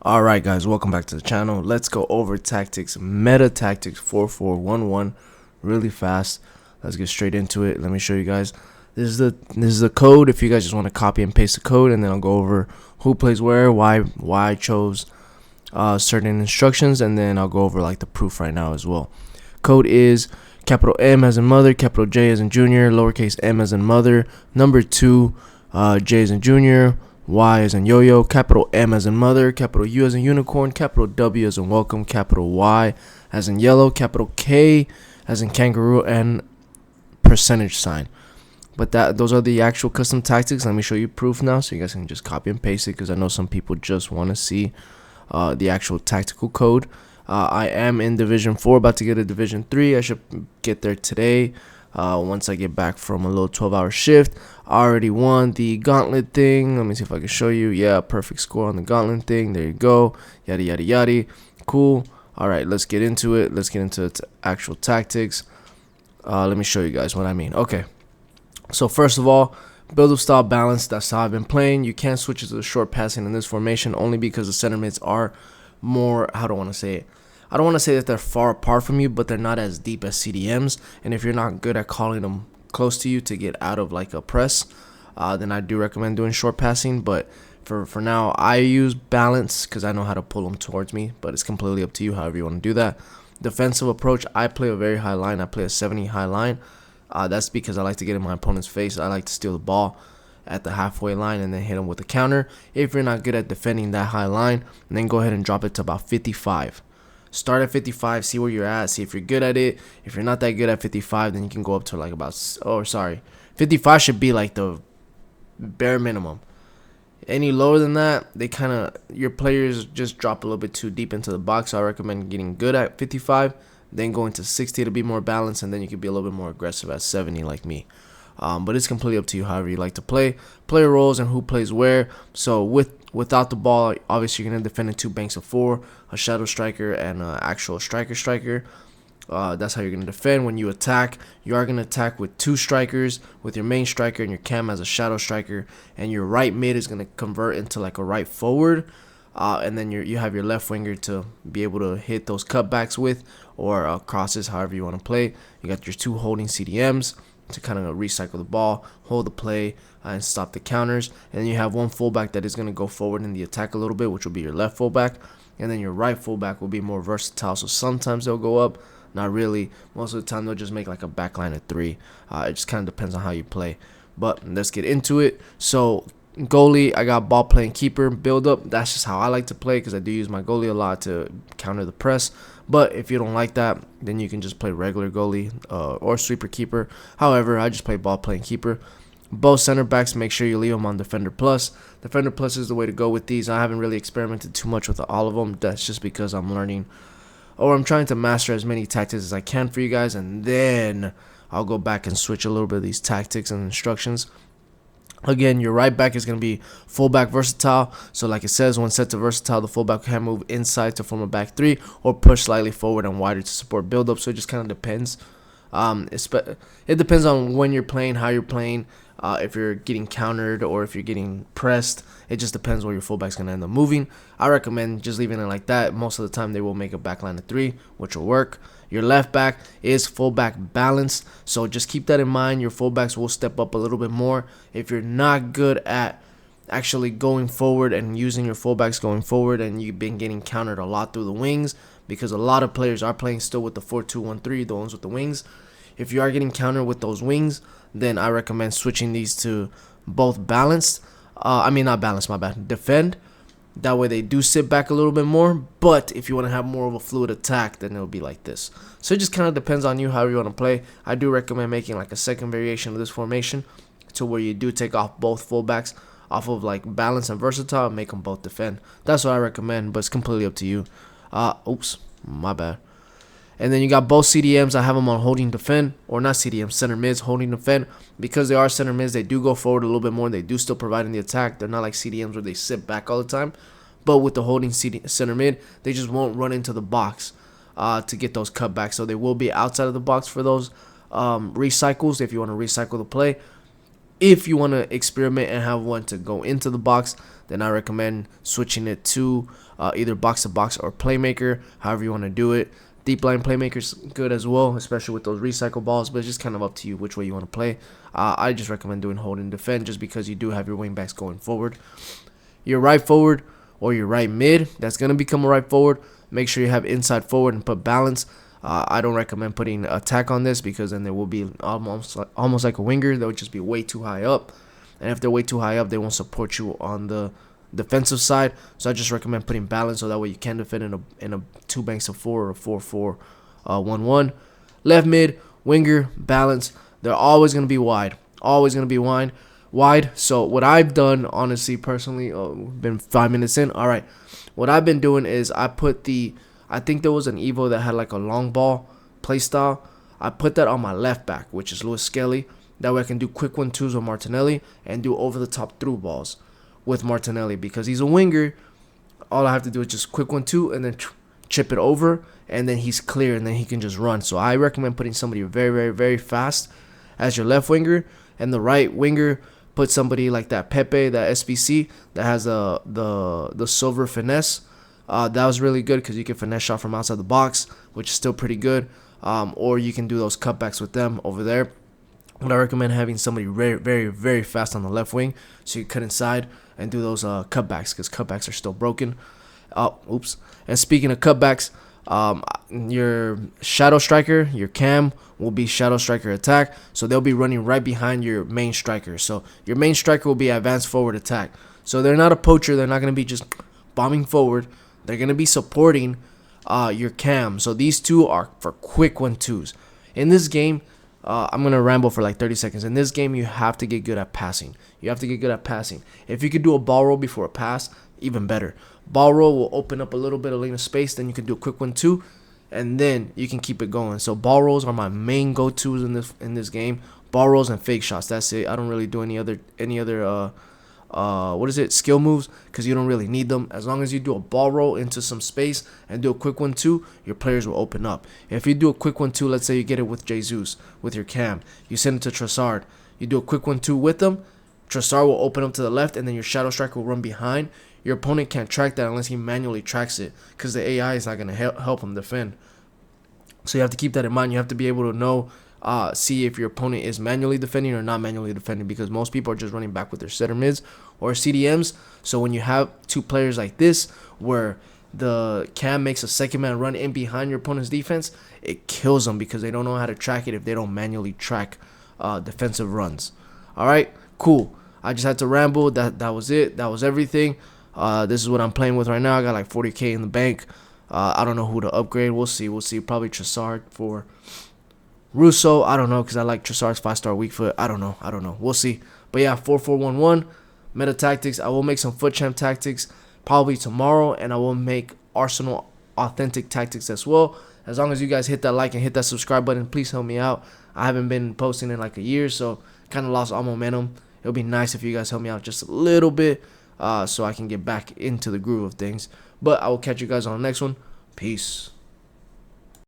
Alright guys, welcome back to the channel. Let's go over tactics, meta tactics 4411 really fast. Let's get straight into it. Let me show you guys. This is the code if you guys just want to copy and paste the code, and then I'll go over who plays where, why I chose certain instructions, and then I'll go over like the proof right now as well. Code is capital M as in mother, capital J as in junior, lowercase m as in mother, number 2, J as in junior, Y as in yo-yo, capital M as in mother, capital U as in unicorn, capital W as in welcome, capital Y as in yellow, capital K as in kangaroo, and percentage sign. But those are the actual custom tactics. Let me show you proof now so you guys can just copy and paste it, because I know some people just want to see the actual tactical code. I am in Division 4, about to get a Division 3. I should get there today. Once I get back from a little 12-hour shift. I already won the gauntlet thing. Let me see if I can show you. Yeah, perfect score on the gauntlet thing. There you go. Yada yada yada. Cool. Alright, let's get into it. Let's get into actual tactics. Let me show you guys what I mean. Okay, so first of all, build up style balance. That's how I've been playing. You can't switch it to the short passing in this formation, only because the center mids are more, how do I want to say it? I don't want to say that they're far apart from you, but they're not as deep as CDMs. And if you're not good at calling them close to you to get out of like a press, then I do recommend doing short passing. But for now, I use balance because I know how to pull them towards me. But it's completely up to you, however you want to do that. Defensive approach, I play a very high line. I play a 70 high line. That's because I like to get in my opponent's face. I like to steal the ball at the halfway line and then hit them with a counter. If you're not good at defending that high line, then go ahead and drop it to about 55. Start at 55, see where you're at, see if you're good at it. If you're not that good at 55, then you can go up to like about, 55 should be like the bare minimum. Any lower than that, your players just drop a little bit too deep into the box. So I recommend getting good at 55, then going to 60 to be more balanced, and then you can be a little bit more aggressive at 70 like me. But it's completely up to you however you like to play. Player roles and who plays where. So without the ball, obviously you're going to defend in 2 banks of 4, a shadow striker and an actual striker. That's how you're going to defend. When you attack, you are going to attack with 2 strikers, with your main striker and your cam as a shadow striker, and your right mid is going to convert into like a right forward. And then you have your left winger to be able to hit those cutbacks with, or crosses, however you want to play. You got your 2 holding CDMs to kind of recycle the ball, hold the play, and stop the counters. And then you have 1 fullback that is going to go forward in the attack a little bit, which will be your left fullback. And then your right fullback will be more versatile. So sometimes they'll go up, not really. Most of the time they'll just make like a back line of 3. It just kind of depends on how you play. But let's get into it. So goalie, I got ball playing keeper, build up. That's just how I like to play, because I do use my goalie a lot to counter the press. But if you don't like that, then you can just play regular goalie or sweeper keeper. However, I just play ball playing keeper. Both center backs, make sure you leave them on defender plus. Defender plus is the way to go with these. I haven't really experimented too much with all of them. That's just because I'm learning, or I'm trying to master as many tactics as I can for you guys, and then I'll go back and switch a little bit of these tactics and instructions. Again, your right back is going to be fullback versatile. So like it says, when set to versatile, the fullback can move inside to form a back 3 or push slightly forward and wider to support build up. So it just kind of depends. It depends on when you're playing, how you're playing, if you're getting countered or if you're getting pressed. It just depends where your fullback's going to end up moving. I recommend just leaving it like that. Most of the time they will make a back line of 3, which will work. Your left back is fullback balanced, so just keep that in mind. Your fullbacks will step up a little bit more. If you're not good at actually going forward and using your fullbacks going forward, and you've been getting countered a lot through the wings, because a lot of players are playing still with the 4-2-1-3, the ones with the wings. If you are getting countered with those wings, then I recommend switching these to both balanced. Not balanced, my bad. Defend. That way they do sit back a little bit more. But if you want to have more of a fluid attack, then it'll be like this. So it just kind of depends on you, however you want to play. I do recommend making like a second variation of this formation, to where you do take off both fullbacks off of like balance and versatile and make them both defend. That's what I recommend, but it's completely up to you. Oops, my bad. And then you got both CDMs. I have them on holding defend, or not CDMs, center mids, holding defend. Because they are center mids, they do go forward a little bit more. They do still provide in the attack. They're not like CDMs where they sit back all the time. But with the holding center mid, they just won't run into the box to get those cutbacks. So they will be outside of the box for those recycles if you want to recycle the play. If you want to experiment and have one to go into the box, then I recommend switching it to either box to box or playmaker, however you want to do it. Deep line playmaker's good as well, especially with those recycle balls, but it's just kind of up to you which way you want to play. I just recommend doing hold and defend just because you do have your wing backs going forward. Your right forward or your right mid, that's going to become a right forward. Make sure you have inside forward and put balance. I don't recommend putting attack on this because then there will be almost like a winger. They'll just be way too high up. And if they're way too high up, they won't support you on the defensive side. So I just recommend putting balance so that way you can defend in a 2 banks of 4 or a 4-4-1-1. Left mid, winger, balance. They're always going to be wide. Always going to be wide. So what I've done, honestly, personally, been 5 minutes in. All right. What I've been doing is I think there was an Evo that had like a long ball play style. I put that on my left back, which is Louis Skelly. That way I can do quick 1-2s with Martinelli and do over the top through balls with Martinelli because he's a winger. All I have to do is just quick 1-2 and then chip it over, and then he's clear and then he can just run. So I recommend putting somebody very, very, very fast as your left winger, and the right winger put somebody like that Pepe, that SBC that has the silver finesse. That was really good because you can finesse shot from outside the box, which is still pretty good. Or you can do those cutbacks with them over there. But I recommend having somebody very, very, very fast on the left wing so you cut inside and do those cutbacks because cutbacks are still broken. Oops. And speaking of cutbacks, your shadow striker, your cam, will be shadow striker attack. So they'll be running right behind your main striker. So your main striker will be advanced forward attack. So they're not a poacher. They're not going to be just bombing forward. They're going to be supporting your cam. So these two are for quick 1-2s. In this game, I'm going to ramble for like 30 seconds. In this game, you have to get good at passing. You have to get good at passing. If you could do a ball roll before a pass, even better. Ball roll will open up a little bit of lane of space. Then you can do a quick 1-2, and then you can keep it going. So ball rolls are my main go-tos in this game. Ball rolls and fake shots. That's it. I don't really do any other skill moves because you don't really need them. As long as you do a ball roll into some space and do a quick 1-2, your players will open up. If you do a quick 1-2, let's say you get it with Jesus, with your cam, you send it to Trossard, you do a quick 1-2 with them, Trossard will open up to the left and then your shadow striker will run behind. Your opponent can't track that unless he manually tracks it because the AI is not going to help him defend. So you have to keep that in mind. You have to be able to know, see if your opponent is manually defending or not manually defending, because most people are just running back with their center mids or CDMs. So when you have two players like this where the cam makes a second man run in behind your opponent's defense, it kills them because they don't know how to track it if they don't manually track defensive runs. All right, cool. I just had to ramble. That was it. That was everything. This is what I'm playing with right now. I got like 40K in the bank. I don't know who to upgrade. We'll see. Probably Trossard for Russo. I don't know because I like Trossard's 5-star weak foot. I don't know. We'll see. But yeah, 4-4-1-1 meta tactics. I will make some foot champ tactics probably tomorrow, and I will make Arsenal authentic tactics as well. As long as you guys hit that like and hit that subscribe button, please help me out. I haven't been posting in like a year, so kind of lost all momentum. It'll be nice if you guys help me out just a little bit so I can get back into the groove of things. But I will catch you guys on the next one. Peace.